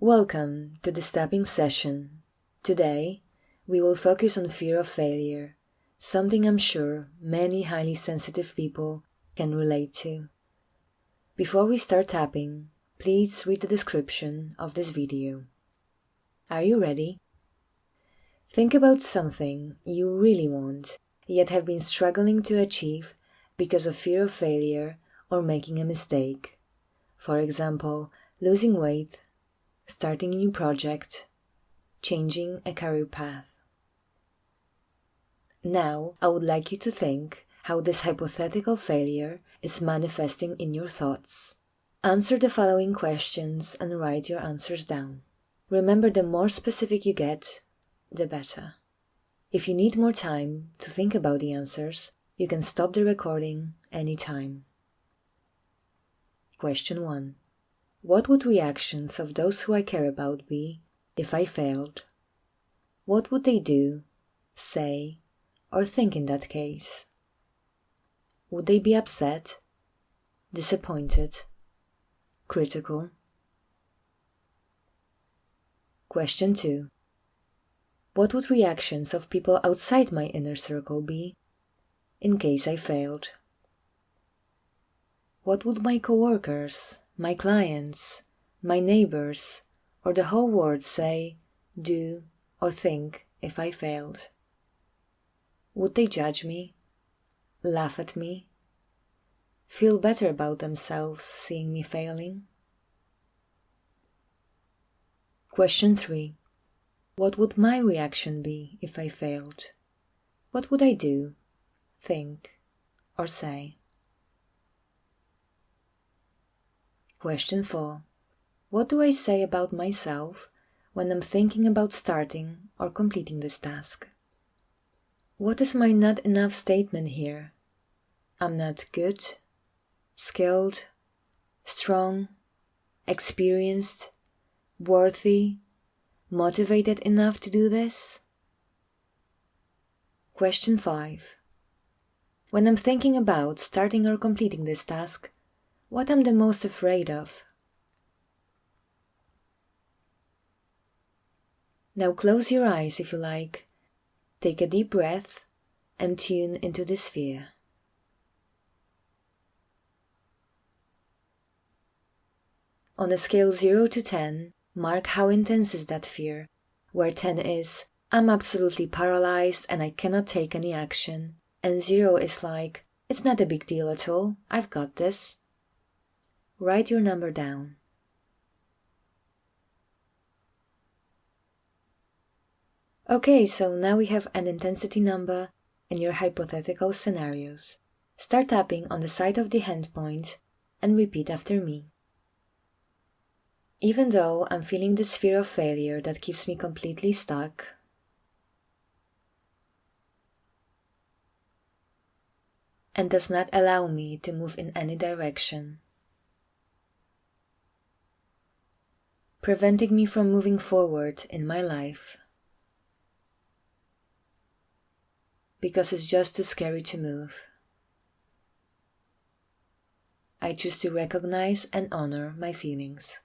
Welcome to the stepping session. Today, we will focus on fear of failure, something I'm sure many highly sensitive people can relate to. Before we start tapping, please read the description of this video. Are you ready? Think about something you really want, yet have been struggling to achieve because of fear of failure or making a mistake. For example, losing weight, starting a new project, changing a career path. Now, I would like you to think how this hypothetical failure is manifesting in your thoughts. Answer the following questions and write your answers down. Remember, the more specific you get, the better. If you need more time to think about the answers, you can stop the recording anytime. Question 1. What would reactions of those who I care about be if I failed? What would they do, say, or think in that case? Would they be upset, disappointed, critical? Question 2. What would reactions of people outside my inner circle be in case I failed? What would my coworkers, my clients, my neighbors, or the whole world say, do, or think if I failed? Would they judge me, laugh at me, feel better about themselves seeing me failing? Question 3. What would my reaction be if I failed? What would I do, think, or say? Question 4. What do I say about myself when I'm thinking about starting or completing this task? What is my not enough statement here? I'm not good, skilled, strong, experienced, worthy, motivated enough to do this? Question 5. When I'm thinking about starting or completing this task, what I'm the most afraid of? Now close your eyes if you like, take a deep breath and tune into this fear. On a scale 0 to 10, mark how intense is that fear, where 10 is, I'm absolutely paralyzed and I cannot take any action, and 0 is like, it's not a big deal at all, I've got this. Write your number down. Okay, so now we have an intensity number in your hypothetical scenarios. Start tapping on the side of the hand point and repeat after me. Even though I'm feeling this fear of failure that keeps me completely stuck, and does not allow me to move in any direction, preventing me from moving forward in my life, because it's just too scary to move. I choose to recognize and honor my feelings.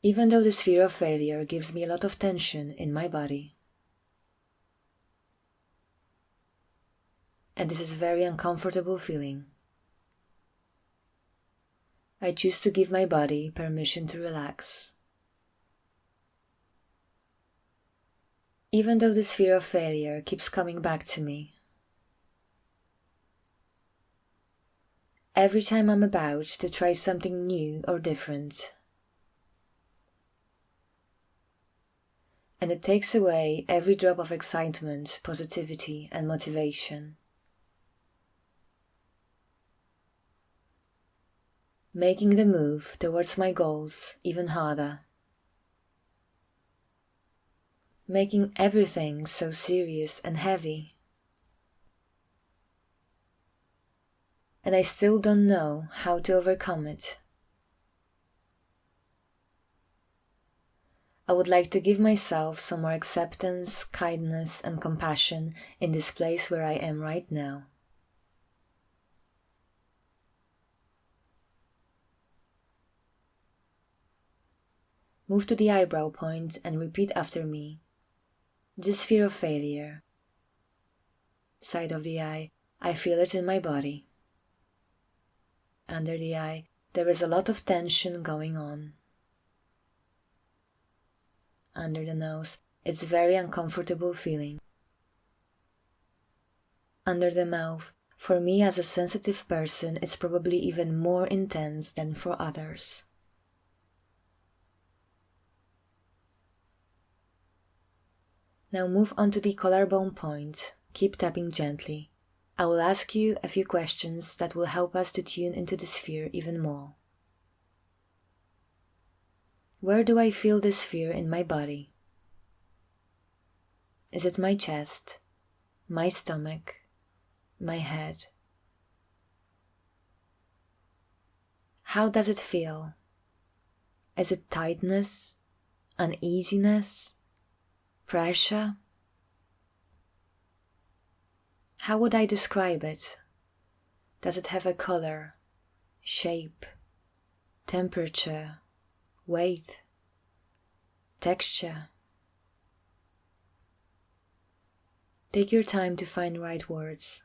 Even though this fear of failure gives me a lot of tension in my body, and this is a very uncomfortable feeling, I choose to give my body permission to relax. Even though this fear of failure keeps coming back to me, every time I'm about to try something new or different, and it takes away every drop of excitement, positivity, and motivation, making the move towards my goals even harder, making everything so serious and heavy. And I still don't know how to overcome it. I would like to give myself some more acceptance, kindness, and compassion in this place where I am right now. move to the eyebrow point and repeat after me. This fear of failure. Side of the eye, I feel it in my body. Under the eye, there is a lot of tension going on. Under the nose, it's very uncomfortable feeling. Under the mouth, for me as a sensitive person, it's probably even more intense than for others. Now move on to the collarbone point. Keep tapping gently. I will ask you a few questions that will help us to tune into this fear even more. Where do I feel this fear in my body? Is it my chest, my stomach, my head? How does it feel? Is it tightness, uneasiness, pressure? How would I describe it? Does it have a color, shape, temperature, weight, texture? Take your time to find right words.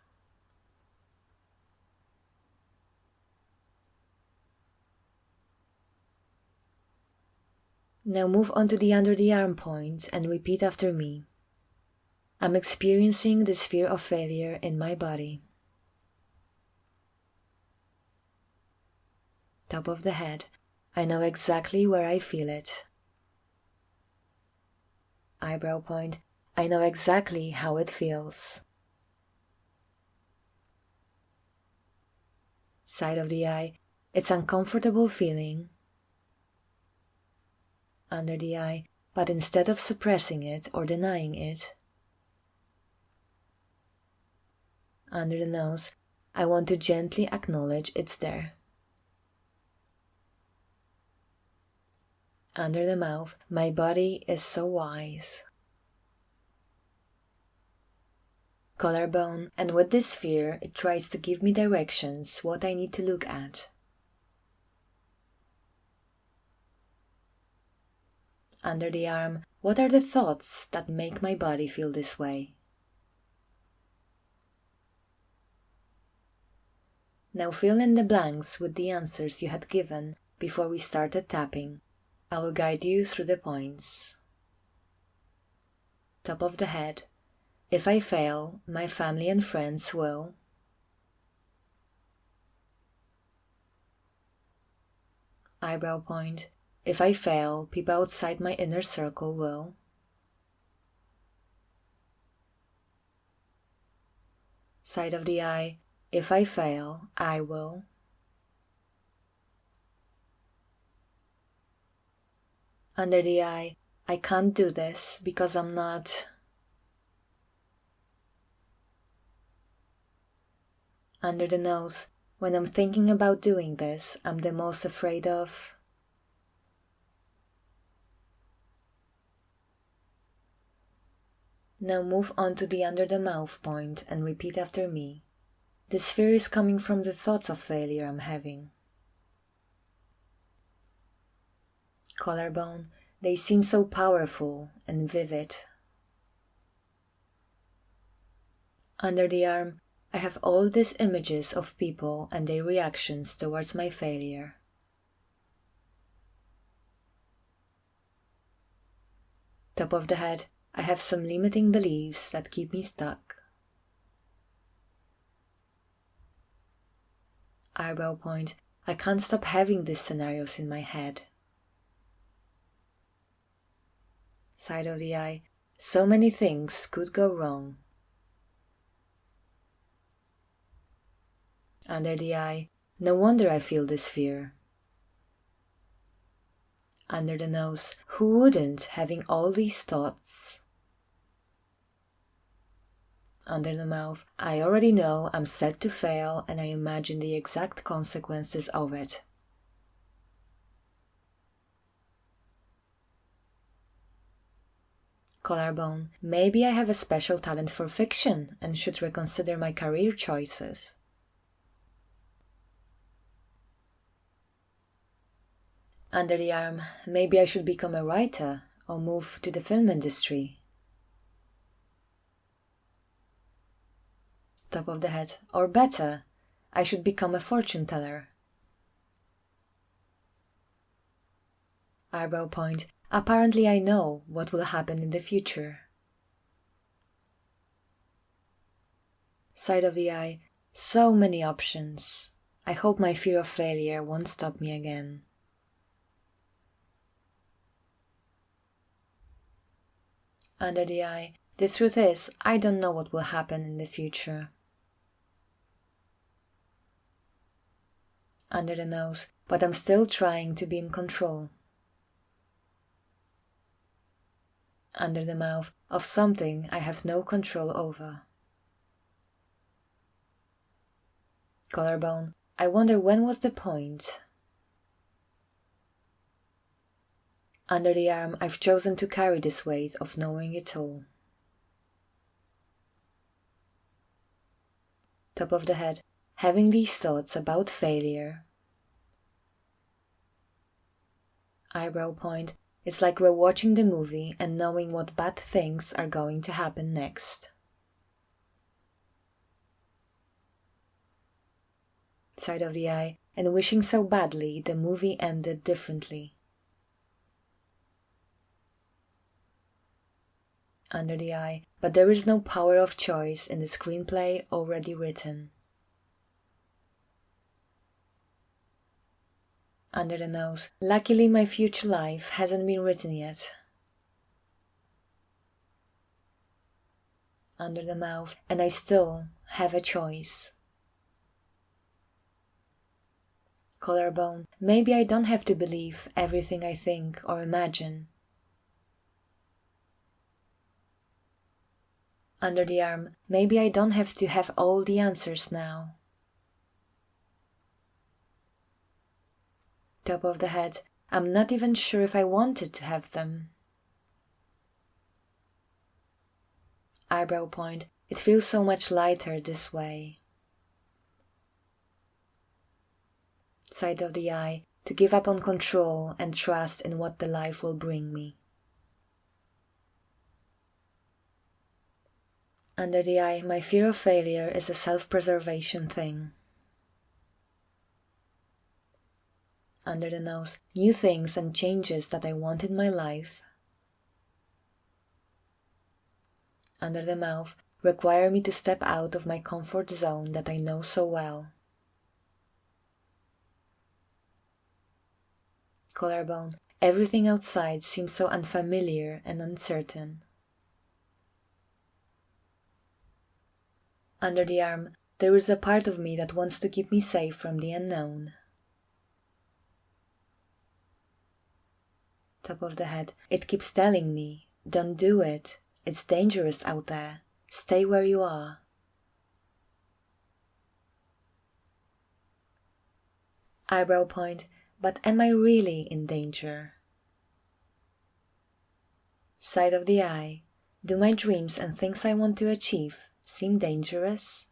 Now move on to the under the arm point and repeat after me. I'm experiencing this fear of failure in my body. Top of the head, I know exactly where I feel it. Eyebrow point, I know exactly how it feels. Side of the eye, it's uncomfortable feeling. Under the eye, but instead of suppressing it or denying it. Under the nose, I want to gently acknowledge it's there. Under the mouth, my body is so wise. Collarbone, and with this fear, it tries to give me directions, what I need to look at. Under the arm, what are the thoughts that make my body feel this way? Now fill in the blanks with the answers you had given before we started tapping. I will guide you through the points. Top of the head. If I fail, my family and friends will. Eyebrow point. If I fail, people outside my inner circle will. Side of the eye. If I fail, I will. Under the eye, I can't do this because I'm not. Under the nose, when I'm thinking about doing this, I'm the most afraid of. Now move on to the under the mouth point and repeat after me. This fear is coming from the thoughts of failure I'm having. Collarbone, they seem so powerful and vivid. Under the arm, I have all these images of people and their reactions towards my failure. Top of the head, I have some limiting beliefs that keep me stuck. Eyebrow point, I can't stop having these scenarios in my head. Side of the eye, so many things could go wrong. Under the eye, no wonder I feel this fear. Under the nose, who wouldn't, having all these thoughts? Under the mouth, I already know I'm set to fail and I imagine the exact consequences of it. Collarbone, maybe I have a special talent for fiction and should reconsider my career choices. Under the arm, maybe I should become a writer or move to the film industry. Top of the head, or better, I should become a fortune teller. Eyebrow point, apparently I know what will happen in the future. Side of the eye, so many options. I hope my fear of failure won't stop me again. Under the eye, the truth is, I don't know what will happen in the future. Under the nose, but I'm still trying to be in control. Under the mouth, of something I have no control over. Collarbone, I wonder when was the point. Under the arm, I've chosen to carry this weight of knowing it all. Top of the head, having these thoughts about failure. Eyebrow point, it's like rewatching the movie and knowing what bad things are going to happen next. Side of the eye, and wishing so badly the movie ended differently. Under the eye, but there is no power of choice in the screenplay already written. Under the nose, luckily my future life hasn't been written yet. Under the mouth, and I still have a choice. Collarbone, maybe I don't have to believe everything I think or imagine. Under the arm, maybe I don't have to have all the answers now. Top of the head, I'm not even sure if I wanted to have them. Eyebrow point, it feels so much lighter this way. Side of the eye, to give up on control and trust in what the life will bring me. Under the eye, my fear of failure is a self-preservation thing. Under the nose, new things and changes that I want in my life. Under the mouth, require me to step out of my comfort zone that I know so well. Collarbone, everything outside seems so unfamiliar and uncertain. Under the arm, there is a part of me that wants to keep me safe from the unknown. Top of the head, it keeps telling me, don't do it, it's dangerous out there, stay where you are. Eyebrow point, but am I really in danger? Side of the eye, do my dreams and things I want to achieve seem dangerous?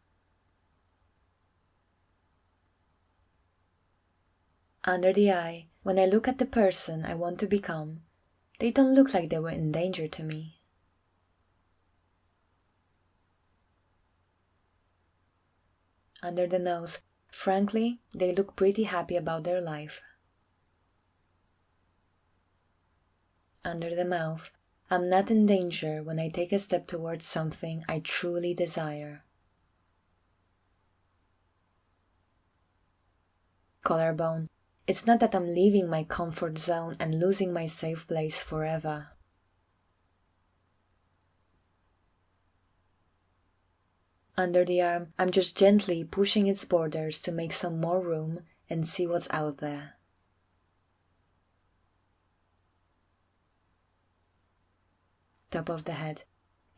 Under the eye, when I look at the person I want to become, they don't look like they were in danger to me. Under the nose, frankly, they look pretty happy about their life. Under the mouth, I'm not in danger when I take a step towards something I truly desire. Collarbone, it's not that I'm leaving my comfort zone and losing my safe place forever. Under the arm, I'm just gently pushing its borders to make some more room and see what's out there. Top of the head,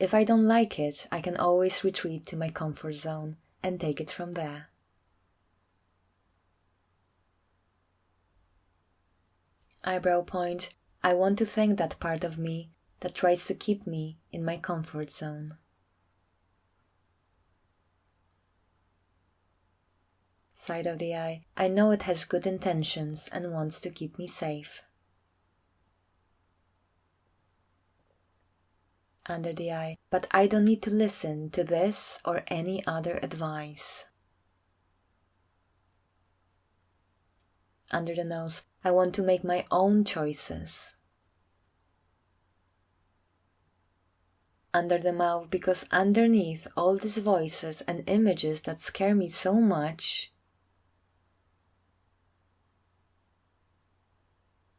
if I don't like it, I can always retreat to my comfort zone and take it from there. Eyebrow point, I want to thank that part of me that tries to keep me in my comfort zone. Side of the eye, I know it has good intentions and wants to keep me safe. Under the eye, but I don't need to listen to this or any other advice. Under the nose, I want to make my own choices. Under the mouth, because underneath all these voices and images that scare me so much,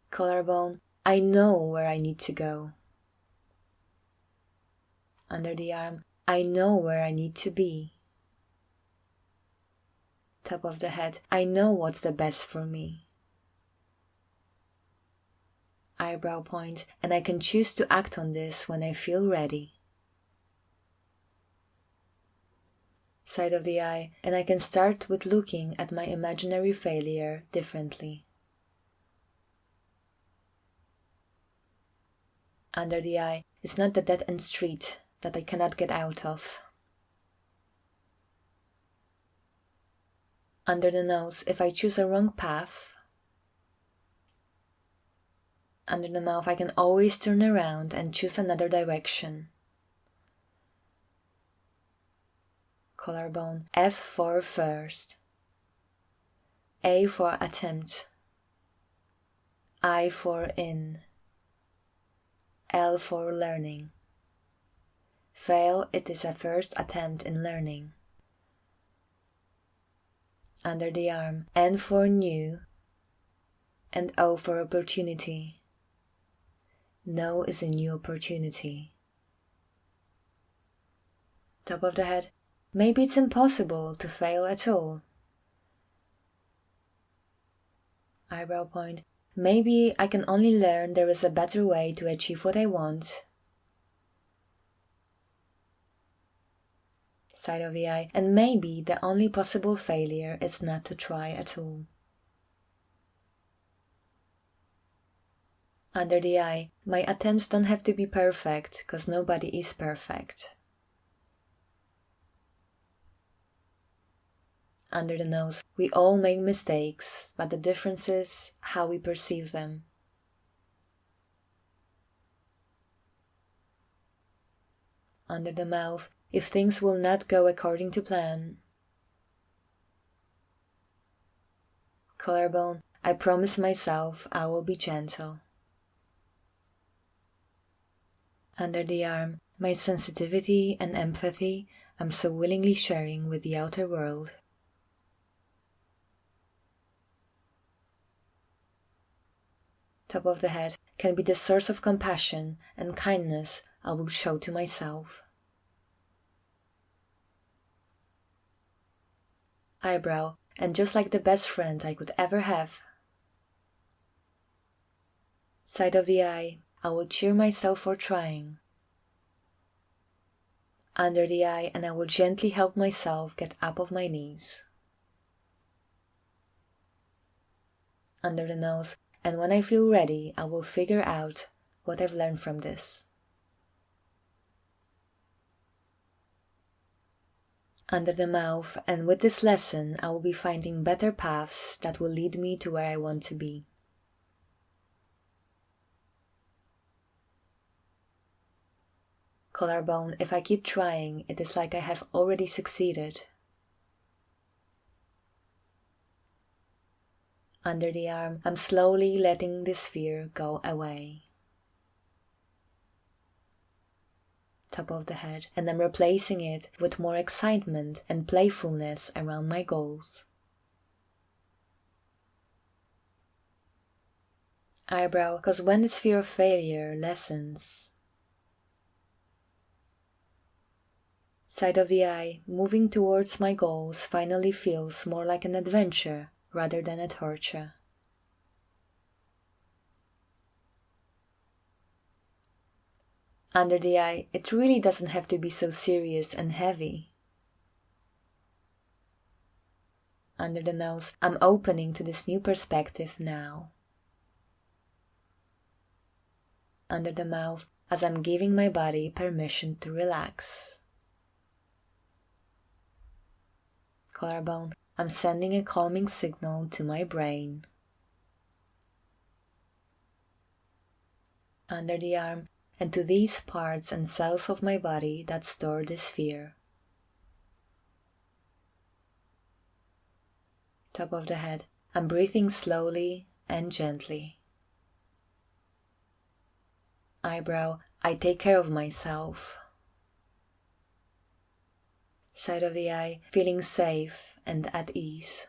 collarbone, I know where I need to go. Under the arm, I know where I need to be. Top of the head, I know what's the best for me. Eyebrow point, and I can choose to act on this when I feel ready. Side of the eye, and I can start with looking at my imaginary failure differently. Under the eye, it's not the dead-end street that I cannot get out of. Under the nose, if I choose a wrong path. Under the mouth, I can always turn around and choose another direction. Collarbone, F for first. A for attempt. I for in. L for learning. Fail, it is a first attempt in learning. Under the arm, N for new. And O for opportunity. No is a new opportunity. Top of the head, maybe it's impossible to fail at all. Eyebrow point, maybe I can only learn there is a better way to achieve what I want. Side of the eye, and maybe the only possible failure is not to try at all. Under the eye, my attempts don't have to be perfect, because nobody is perfect. Under the nose, we all make mistakes, but the difference is how we perceive them. Under the mouth, if things will not go according to plan. Collarbone, I promise myself I will be gentle. Under the arm, my sensitivity and empathy I'm so willingly sharing with the outer world. Top of the head can be the source of compassion and kindness I will show to myself. Eyebrow, and just like the best friend I could ever have. Side of the eye, I will cheer myself for trying. Under the eye, and I will gently help myself get up off my knees. Under the nose, and when I feel ready, I will figure out what I've learned from this. Under the mouth, and with this lesson, I will be finding better paths that will lead me to where I want to be. Collarbone, if I keep trying, it is like I have already succeeded. Under the arm, I'm slowly letting this fear go away. Top of the head, and I'm replacing it with more excitement and playfulness around my goals. Eyebrow, because when this fear of failure lessens. Side of the eye, moving towards my goals finally feels more like an adventure rather than a torture. Under the eye, it really doesn't have to be so serious and heavy. Under the nose, I'm opening to this new perspective now. Under the mouth, as I'm giving my body permission to relax. Collarbone, I'm sending a calming signal to my brain. Under the arm and to these parts and cells of my body that store this fear. Top of the head, I'm breathing slowly and gently. Eyebrow, I take care of myself. Side of the eye, feeling safe and at ease.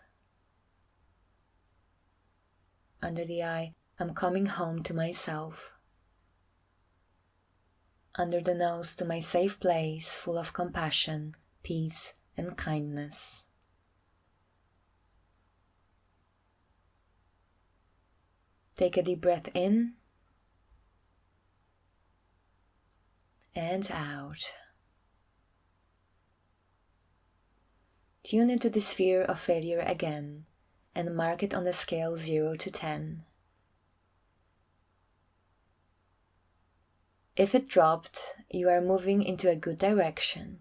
Under the eye, I'm coming home to myself. Under the nose, to my safe place full of compassion, peace, and kindness. Take a deep breath in and out. Tune into this fear of failure again and mark it on the scale 0 to 10. If it dropped, you are moving into a good direction.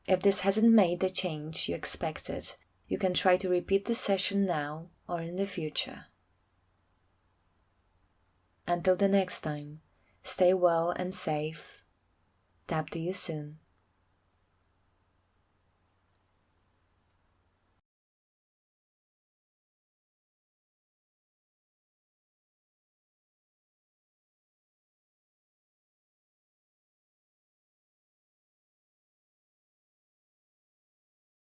If this hasn't made the change you expected, you can try to repeat the session now or in the future. Until the next time, stay well and safe. Tap to you soon.